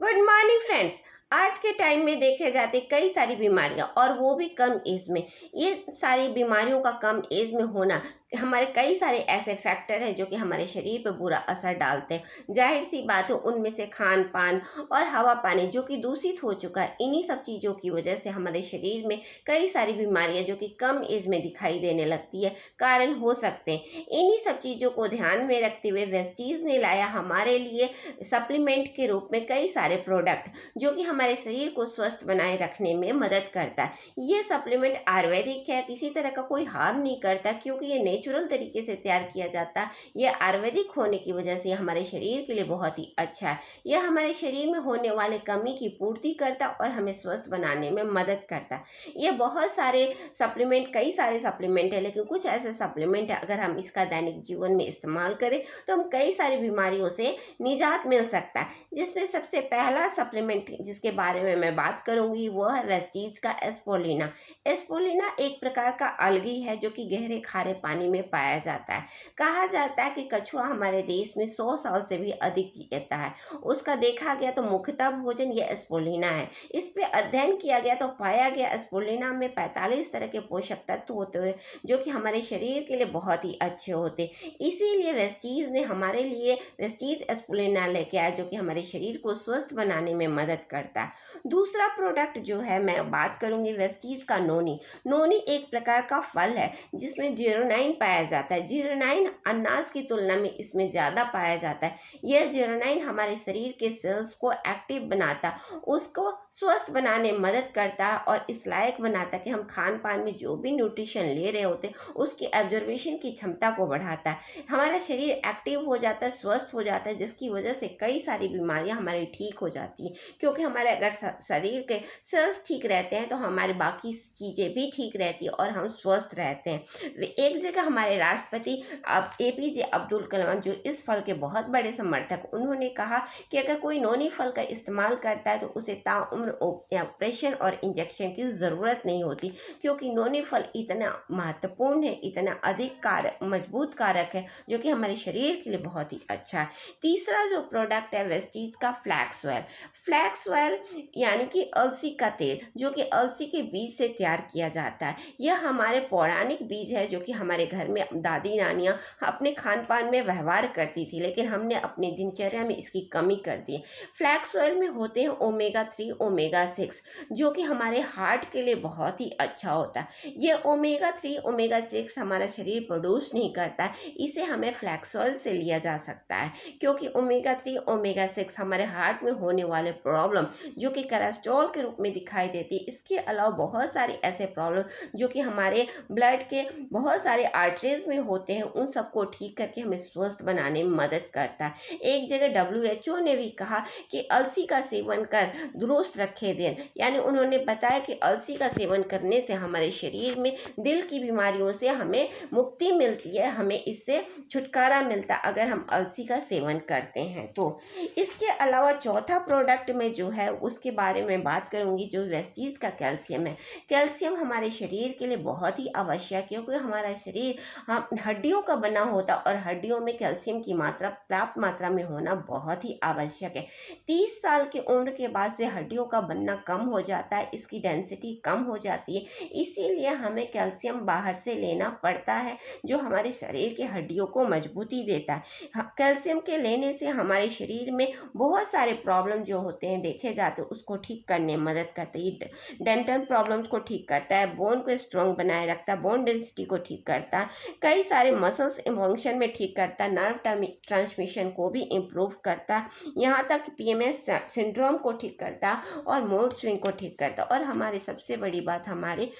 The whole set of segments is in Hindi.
Good morning friends. आज के टाइम में देखे जाते कई सारी बीमारियां और वो भी कम एज में। ये सारी बीमारियों का कम एज में होना हमारे कई सारे ऐसे फैक्टर हैं जो कि हमारे शरीर पर बुरा असर डालते हैं। जाहिर सी बात है, उनमें से खान पान और हवा पानी जो कि दूषित हो चुका है, इन्हीं सब चीज़ों की वजह से हमारे शरीर में कई सारी बीमारियां जो कि कम एज में दिखाई देने लगती है कारण हो सकते हैं। इन्हीं सब चीज़ों को ध्यान में रखते हुए वेस्टीज ने लाया हमारे लिए सप्लीमेंट के रूप में कई सारे प्रोडक्ट जो कि हमारे शरीर को स्वस्थ बनाए रखने में मदद करता है। ये सप्लीमेंट आयुर्वेदिक है, किसी तरह का कोई हार्म नहीं करता क्योंकि ये नेचुरल तरीके से तैयार किया जाता है। ये आयुर्वेदिक होने की वजह से हमारे शरीर के लिए बहुत ही अच्छा है। यह हमारे शरीर में होने वाले कमी की पूर्ति करता है और हमें स्वस्थ बनाने में मदद करता है। ये बहुत सारे सप्लीमेंट, कई सारे सप्लीमेंट है, लेकिन कुछ ऐसे सप्लीमेंट है अगर हम इसका दैनिक जीवन में इस्तेमाल करें तो हम कई सारी बीमारियों से निजात मिल सकता है। जिसमें सबसे पहला सप्लीमेंट जिसके बारे में मैं बात करूंगी वो है वेस्टीज का एस्पोलिना। एस्पोलिना एक प्रकार का अलगी है जो कि गहरे खारे पानी में पाया जाता है। कहा जाता है कि कछुआ हमारे देश में 100 साल से भी अधिक जीता है। उसका देखा गया तो मुख्यतः भोजन ये एस्पोलिना है। इस पे अध्ययन किया गया तो पाया गया एस्पोलिना में 45 तरह के पोषक तत्व होते हुए जो कि हमारे शरीर के लिए बहुत ही अच्छे होते। इसीलिए वेस्टीज ने हमारे लिए वेस्टीज एस्पोलिना लेके आया जो कि हमारे शरीर को स्वस्थ बनाने में मदद करता है। दूसरा प्रोडक्ट जो है मैं बात करूंगी वेस्टीज का नोनी। नोनी एक प्रकार का फल है जिसमें जीरोनाइन पाया जाता है। जीरोनाइन अनाज की तुलना में इसमें ज्यादा पाया जाता है। यह जीरोनाइन हमारे शरीर के सेल्स को एक्टिव बनाता, उसको स्वस्थ बनाने में मदद करता है और इस लायक बनाता कि हम खान पान में जो भी न्यूट्रिशन ले रहे होते उसकी एब्जॉर्बेशन की क्षमता को बढ़ाता है। हमारा शरीर एक्टिव हो जाता है, स्वस्थ हो जाता है, जिसकी वजह से कई सारी बीमारियां हमारी ठीक हो जाती हैं। क्योंकि हमारे अगर शरीर के सेल्स ठीक रहते हैं तो हमारी बाकी चीजें भी ठीक रहती है और हम स्वस्थ रहते हैं। एक जगह हमारे राष्ट्रपति एपीजे अब्दुल कलाम जो इस फल के बहुत बड़े समर्थक, उन्होंने कहा कि अगर कोई नोनी फल का इस्तेमाल करता है तो उसे ताउम्र ऑपरेशन और इंजेक्शन की जरूरत नहीं होती क्योंकि नोनी फल इतना महत्वपूर्ण है, इतना अधिक कारक मजबूत कारक है जो कि हमारे शरीर के लिए बहुत ही अच्छा है। तीसरा जो प्रोडक्ट है वेस्टीज का फ्लैक्स ऑयल। फ्लैक्स ऑयल यानी कि अलसी का तेल जो कि अलसी के बीज से तैयार किया जाता है। यह हमारे पौराणिक बीज है जो कि हमारे घर में दादी नानियां अपने खान पान में व्यवहार करती थी, लेकिन हमने अपनी दिनचर्या में इसकी कमी कर दी। फ्लैक्स ऑयल में होते हैं ओमेगा 3 ओमेगा 6 जो कि हमारे हार्ट के लिए बहुत ही अच्छा होता है। ये ओमेगा 3 ओमेगा 6 हमारा शरीर प्रोड्यूस नहीं करता है, इसे हमें फ्लैक्स ऑयल से लिया जा सकता है क्योंकि ओमेगा 3 ओमेगा 6 हमारे हार्ट में होने वाले प्रॉब्लम जो कि कोलेस्ट्रॉल के रूप में दिखाई देती है, इसके अलावा बहुत सारे ऐसे प्रॉब्लम जो कि हमारे ब्लड के बहुत सारे आर्टरीज में होते हैं, उन सबको ठीक करके हमें स्वस्थ बनाने में मदद करता है। एक जगह WHO ने भी कहा कि अलसी का सेवन कर दुरुस्त रखे दिन, यानी उन्होंने बताया कि अलसी का सेवन करने से हमारे शरीर में दिल की बीमारियों से हमें मुक्ति मिलती है, हमें इससे छुटकारा मिलता है अगर हम अलसी का सेवन करते हैं तो। इसके अलावा चौथा प्रोडक्ट में जो है उसके बारे में बात करूंगी जो वेस्टीज का कैल्शियम है। कैल्शियम हमारे शरीर के लिए बहुत ही आवश्यक है क्योंकि हमारा शरीर हड्डियों का बना होता और हड्डियों में कैल्शियम की मात्रा पर्याप्त मात्रा में होना बहुत ही आवश्यक है। 30 साल की उम्र के बाद से हड्डियों का बनना कम हो जाता है, इसकी डेंसिटी कम हो जाती है, इसीलिए हमें कैल्शियम बाहर से लेना पड़ता है जो हमारे शरीर की हड्डियों को मजबूती देता है। कैल्शियम के लेने से हमारे शरीर में बहुत सारे प्रॉब्लम जो होते हैं देखे जाते हैं उसको ठीक करने में मदद करता है। डेंटल प्रॉब्लम्स को ठीक करता है, बोन को स्ट्रॉन्ग बनाए रखता है, बोन डेंसिटी को ठीक करता है, कई सारे मसल्स फंक्शन में ठीक करता है, नर्व ट्रांसमिशन को भी इम्प्रूव करता है, यहाँ तक PMS सिंड्रोम को ठीक करता है और मूड स्विंग को ठीक करता है और हमारी सबसे बड़ी बात हमारे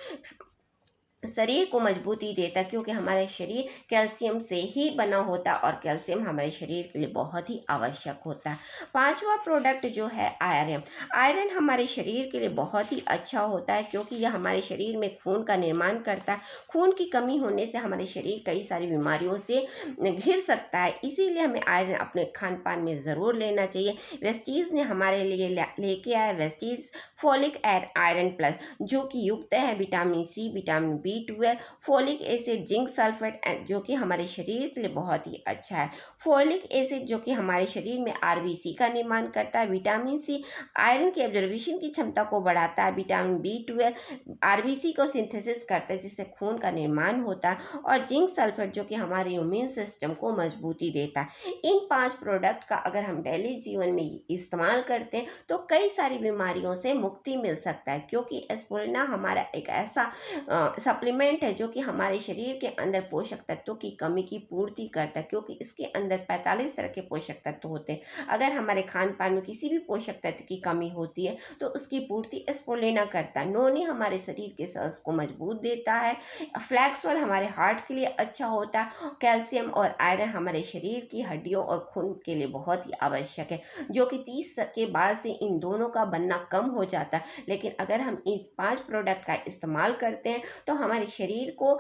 शरीर को मजबूती देता क्योंकि हमारा शरीर कैल्शियम से ही बना होता और कैल्शियम हमारे शरीर के लिए बहुत ही आवश्यक होता है। पांचवा प्रोडक्ट जो है आयरन। आयरन हमारे शरीर के लिए बहुत ही अच्छा होता है क्योंकि यह हमारे शरीर में खून का निर्माण करता है। खून की कमी होने से हमारे शरीर कई सारी बीमारियों से घिर सकता है, इसीलिए हमें आयरन अपने खान पान में ज़रूर लेना चाहिए। वेस्टीज ने हमारे लिए लेके आया वेस्टीज फोलिक आयरन प्लस जो कि युक्त है vitamin C, vitamin B12, folic acid, zinc sulphate जो कि हमारे शरीर के लिए बहुत ही अच्छा है। फोलिक एसिड जो कि हमारे शरीर में आरबीसी का निर्माण करता है, विटामिन सी आयरन की एब्जॉर्बिशन की क्षमता को बढ़ाता है, विटामिन बी 12 आरबीसी को सिंथेसिस करता है जिससे खून का निर्माण होता है, और जिंक सल्फेट जो कि हमारे इम्यून सिस्टम को मजबूती देता है। इन 5 प्रोडक्ट का अगर हम डेली जीवन में इस्तेमाल करते हैं तो कई सारी बीमारियों से मुक्ति मिल सकता है, क्योंकि एस्पुलिना हमारा एक ऐसा सप्लीमेंट है जो कि हमारे शरीर के अंदर पोषक तत्वों की कमी की पूर्ति करता है, क्योंकि इसके अंदर 45 तरह के पोषक तत्व होते हैं। अगर हमारे खान पान में किसी भी पोषक तत्व की कमी होती है तो उसकी पूर्ति एस्पुलिना करता है। नोनी हमारे शरीर के सेल्स को मजबूत देता है, फ्लैक्सोल हमारे हार्ट के लिए अच्छा होता है, कैल्शियम और आयरन हमारे शरीर की हड्डियों और खून के लिए बहुत ही आवश्यक है, जो कि 30 के बाद से इन दोनों का बनना कम हो जाता है। लेकिन अगर हम इस 5 प्रोडक्ट का इस्तेमाल करते हैं तो हमारे शरीर को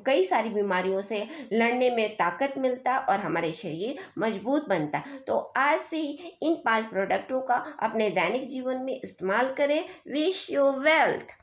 कई सारी बीमारियों से लड़ने में ताकत मिलता है और हमारे शरीर मजबूत बनता है। तो आज से ही इन 5 प्रोडक्टों का अपने दैनिक जीवन में इस्तेमाल करें। Wish you wealth.